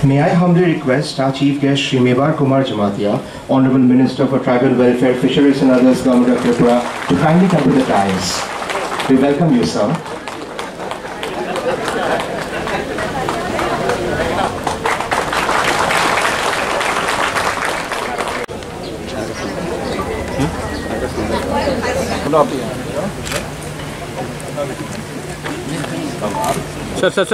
May I humbly request our Chief Guest Shri Mebar Kumar Jamatia, Honorable Minister for Tribal Welfare, Fisheries and Others, Government of Tripura, to kindly come to the dais. We welcome you, sir. Sir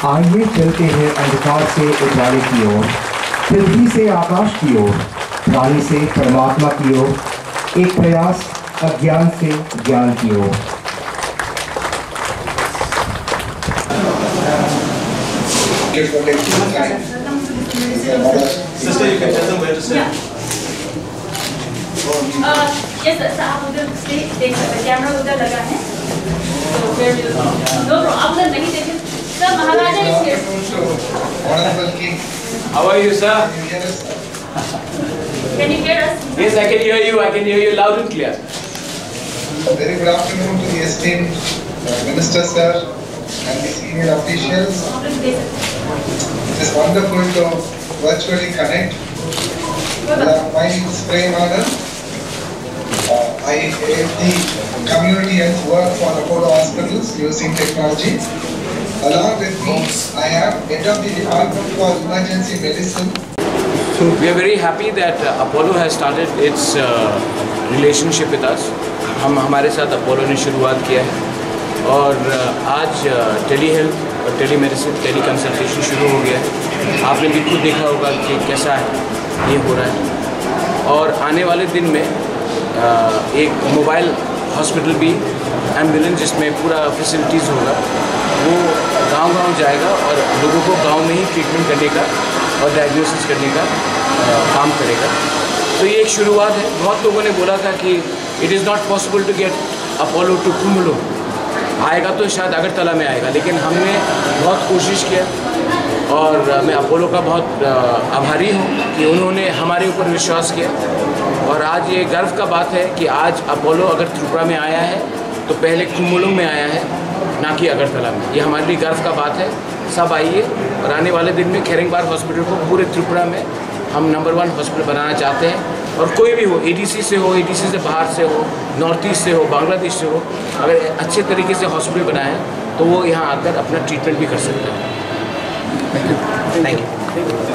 आइए चलते हैं अंधकार से उजाले की ओर, पृथ्वी से आकाश की ओर, प्राणी से परमात्मा की ओर, एक प्रयास अज्ञान से ज्ञान की ओर। Sister, you can tell them where to sit. Yes, sir. आप उधर देख सकते हैं, कैमरा उधर लगा है। तो फिर नो प्रॉब्लम, आप उधर नहीं देखें। Sir, Maharaja is here. Honorable King. How are you, sir? Can you hear us? Yes, I can hear you. I can hear you loud and clear. Very good afternoon to the esteemed Minister, sir, and the senior officials. It is wonderful to virtually connect. My name is Prem Anand. I aid the community health work for Apollo Hospitals using technology. Along with me, I am head of the Department for Emergency Medicine. We are very happy that Apollo has started its relationship with us. हमारे साथ Apollo ने शुरुआत किया है और आज tele health और tele medicine, tele consultation शुरू हो गया है। आपने भी खुद देखा होगा कि कैसा है ये हो रहा है और आने वाले दिन में एक मोबाइल हॉस्पिटल भी, एम्बुलेंस जिसमें पूरा फैसिलिटीज़ होगा, वो गांव-गांव जाएगा और लोगों को गांव में ही ट्रीटमेंट करने का और डायग्नोसिस करने का काम करेगा। तो ये एक शुरुआत है। बहुत लोगों ने बोला था कि it is not possible to get Apollo to कुम्बलो, आएगा तो शायद अगरतला में आएगा, लेकिन हमने बहुत कोशिश किया और मैं अपोलो का बहुत आभारी हूँ कि उन्होंने हमारे ऊपर विश्वास किया और आज ये गर्व का बात है कि आज अपोलो अगर त्रिपुरा में आया है तो पहले कुम्बलुंग में आया है, ना कि अगरतला में। ये हमारे लिए गर्व का बात है। सब आइए और आने वाले दिन में खेरिंगबार हॉस्पिटल को पूरे त्रिपुरा में हम नंबर 1 हॉस्पिटल बनाना चाहते हैं और कोई भी हो, एडीसी से हो, एडीसी से बाहर से हो, नॉर्थ ईस्ट से हो, बांग्लादेश से हो, अगर अच्छे तरीके से हॉस्पिटल बनाए तो वो यहाँ आकर अपना ट्रीटमेंट भी कर सकते हैं। Thank you.